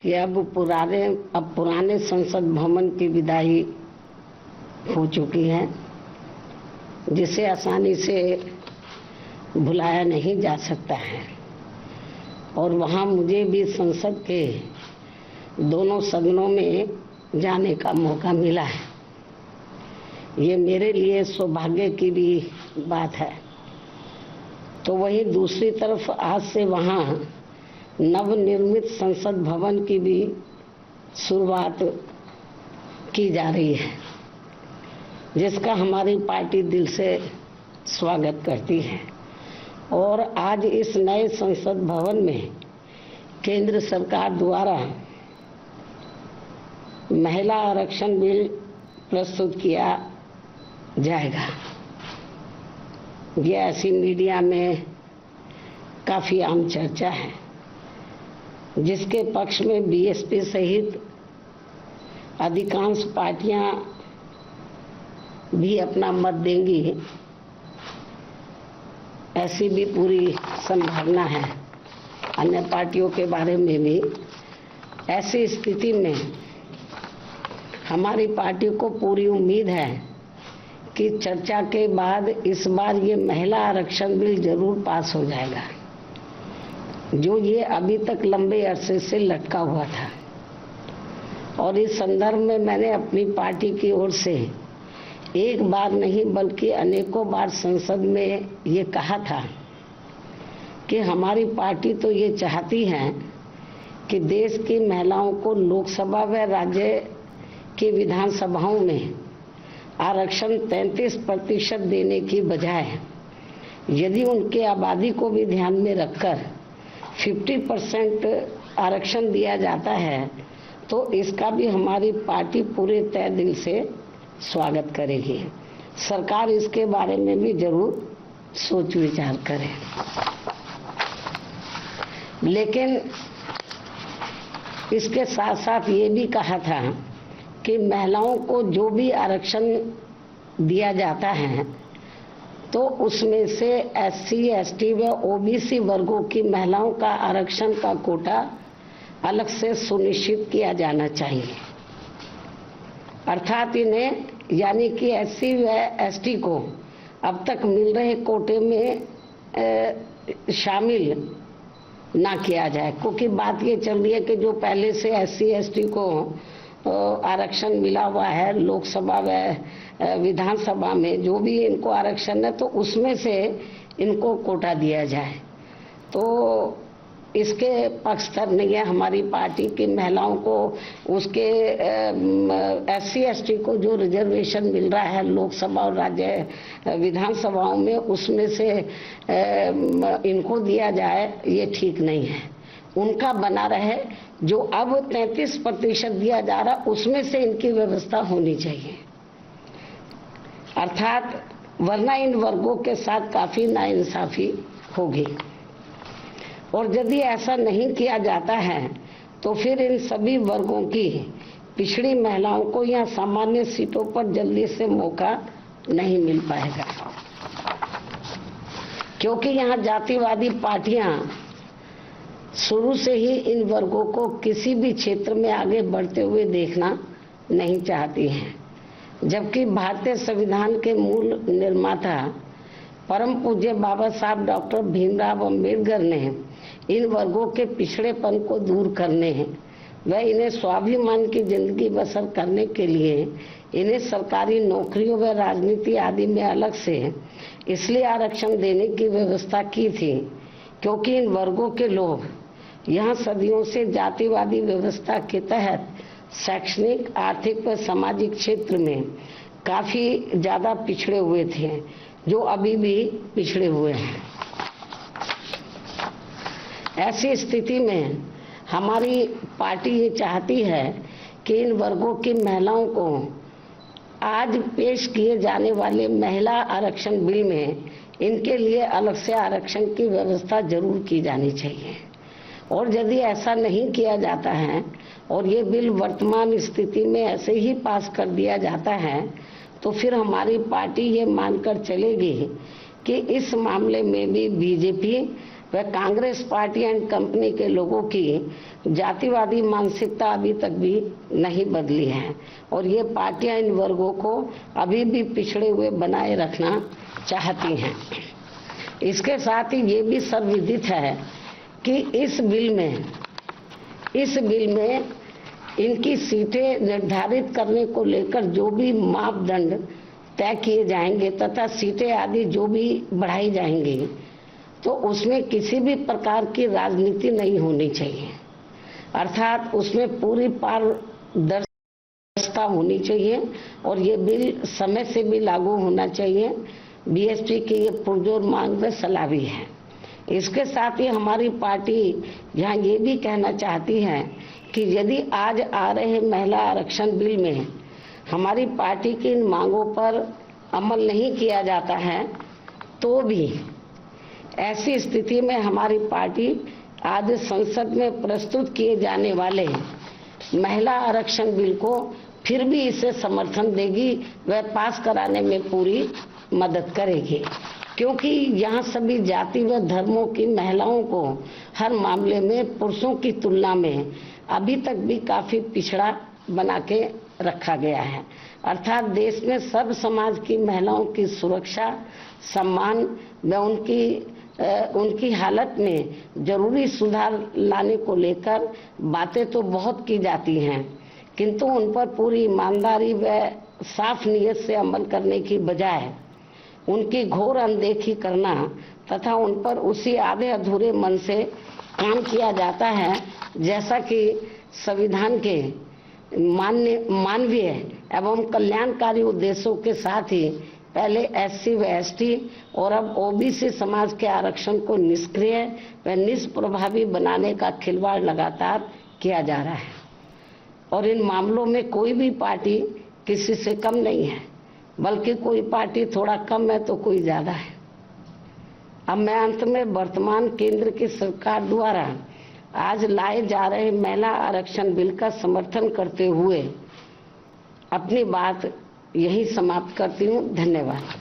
कि अब पुराने संसद भवन की विदाई हो चुकी है, जिसे आसानी से भुलाया नहीं जा सकता है। और वहाँ मुझे भी संसद के दोनों सदनों में जाने का मौका मिला है। ये मेरे लिए सौभाग्य की भी बात है। तो वहीं दूसरी तरफ आज से वहाँ नवनिर्मित संसद भवन की भी शुरुआत की जा रही है, जिसका हमारी पार्टी दिल से स्वागत करती है। और आज इस नए संसद भवन में केंद्र सरकार द्वारा महिला आरक्षण बिल प्रस्तुत किया जाएगा। ये ऐसी मीडिया में काफ़ी आम चर्चा है, जिसके पक्ष में बीएसपी सहित अधिकांश पार्टियां भी अपना मत देंगी, ऐसी भी पूरी संभावना है। अन्य पार्टियों के बारे में भी ऐसी स्थिति में हमारी पार्टी को पूरी उम्मीद है कि चर्चा के बाद इस बार ये महिला आरक्षण बिल जरूर पास हो जाएगा, जो ये अभी तक लंबे अरसे से लटका हुआ था। और इस संदर्भ में मैंने अपनी पार्टी की ओर से एक बार नहीं बल्कि अनेकों बार संसद में ये कहा था कि हमारी पार्टी तो ये चाहती है कि देश की महिलाओं को लोकसभा व राज्य की विधानसभाओं में आरक्षण 33% देने की बजाय यदि उनके आबादी को भी ध्यान में रखकर 50% आरक्षण दिया जाता है तो इसका भी हमारी पार्टी पूरे तय दिल से स्वागत करेगी। सरकार इसके बारे में भी जरूर सोच विचार करे। लेकिन इसके साथ साथ ये भी कहा था कि महिलाओं को जो भी आरक्षण दिया जाता है तो उसमें से एससी, एसटी व ओबीसी वर्गों की महिलाओं का आरक्षण का कोटा अलग से सुनिश्चित किया जाना चाहिए। अर्थात इन्हें यानी कि एससी व एसटी को अब तक मिल रहे कोटे में शामिल ना किया जाए, क्योंकि बात ये चल रही है कि जो पहले से एससी, एसटी को आरक्षण मिला हुआ है लोकसभा व विधानसभा में, जो भी इनको आरक्षण है तो उसमें से इनको कोटा दिया जाए। तो इसके पक्षधर नहीं है हमारी पार्टी की। महिलाओं को उसके एससी, एसटी को जो रिजर्वेशन मिल रहा है लोकसभा और राज्य विधानसभाओं में, उसमें से इनको दिया जाए, ये ठीक नहीं है। उनका बना रहे, जो अब 33% दिया जा रहा उसमें से इनकी व्यवस्था होनी चाहिए। अर्थात वरना इन वर्गों के साथ काफी नाइंसाफी होगी। और यदि ऐसा नहीं किया जाता है तो फिर इन सभी वर्गों की पिछड़ी महिलाओं को यहाँ सामान्य सीटों पर जल्दी से मौका नहीं मिल पाएगा, क्योंकि यहाँ जातिवादी पार्टियां शुरू से ही इन वर्गों को किसी भी क्षेत्र में आगे बढ़ते हुए देखना नहीं चाहती हैं। जबकि भारतीय संविधान के मूल निर्माता परम पूज्य बाबा साहब डॉक्टर भीमराव अंबेडकर ने इन वर्गों के पिछड़ेपन को दूर करने व इन्हें स्वाभिमान की जिंदगी बसर करने के लिए इन्हें सरकारी नौकरियों व राजनीति आदि में अलग से इसलिए आरक्षण देने की व्यवस्था की थी, क्योंकि इन वर्गों के लोग यहाँ सदियों से जातिवादी व्यवस्था के तहत शैक्षणिक, आर्थिक व सामाजिक क्षेत्र में काफी ज्यादा पिछड़े हुए थे, जो अभी भी पिछड़े हुए हैं। ऐसी स्थिति में हमारी पार्टी ये चाहती है कि इन वर्गों की महिलाओं को आज पेश किए जाने वाले महिला आरक्षण बिल में इनके लिए अलग से आरक्षण की व्यवस्था जरूर की जानी चाहिए। और यदि ऐसा नहीं किया जाता है और ये बिल वर्तमान स्थिति में ऐसे ही पास कर दिया जाता है तो फिर हमारी पार्टी ये मानकर चलेगी कि इस मामले में भी बीजेपी वह कांग्रेस पार्टी एंड कंपनी के लोगों की जातिवादी मानसिकता अभी तक भी नहीं बदली है और ये पार्टियां इन वर्गों को अभी भी पिछड़े हुए बनाए रखना चाहती हैं। इसके साथ ही ये भी सर्वविदित है कि इस बिल में इनकी सीटें निर्धारित करने को लेकर जो भी मापदंड तय किए जाएंगे तथा सीटें आदि जो भी बढ़ाई जाएंगी तो उसमें किसी भी प्रकार की राजनीति नहीं होनी चाहिए, अर्थात उसमें पूरी पारदर्शिता होनी चाहिए और ये बिल समय से भी लागू होना चाहिए। बीएसपी की ये पुरजोर मांग व सलाह भी है। इसके साथ ही हमारी पार्टी यहाँ ये भी कहना चाहती है कि यदि आज आ रहे महिला आरक्षण बिल में हमारी पार्टी की इन मांगों पर अमल नहीं किया जाता है तो भी ऐसी स्थिति में हमारी पार्टी आज संसद में प्रस्तुत किए जाने वाले महिला आरक्षण बिल को फिर भी इसे समर्थन देगी व पास कराने में पूरी मदद करेगी, क्योंकि यहाँ सभी जाति व धर्मों की महिलाओं को हर मामले में पुरुषों की तुलना में अभी तक भी काफी पिछड़ा बना के रखा गया है। अर्थात देश में सब समाज की महिलाओं की सुरक्षा, सम्मान व उनकी हालत में जरूरी सुधार लाने को लेकर बातें तो बहुत की जाती हैं, किंतु उन पर पूरी ईमानदारी व साफ नीयत से अमल करने की बजाय उनकी घोर अनदेखी करना तथा उन पर उसी आधे अधूरे मन से काम किया जाता है जैसा कि संविधान के मानवीय एवं कल्याणकारी उद्देश्यों के साथ ही पहले एससी व एसटी और अब ओबीसी समाज के आरक्षण को निष्क्रिय व निष्प्रभावी बनाने का खिलवाड़ लगातार किया जा रहा है और इन मामलों में कोई भी पार्टी किसी से कम नहीं है, बल्कि कोई पार्टी थोड़ा कम है तो कोई ज्यादा है। अब मैं अंत में वर्तमान केंद्र की सरकार द्वारा आज लाए जा रहे महिला आरक्षण बिल का समर्थन करते हुए अपनी बात यही समाप्त करती हूँ। धन्यवाद।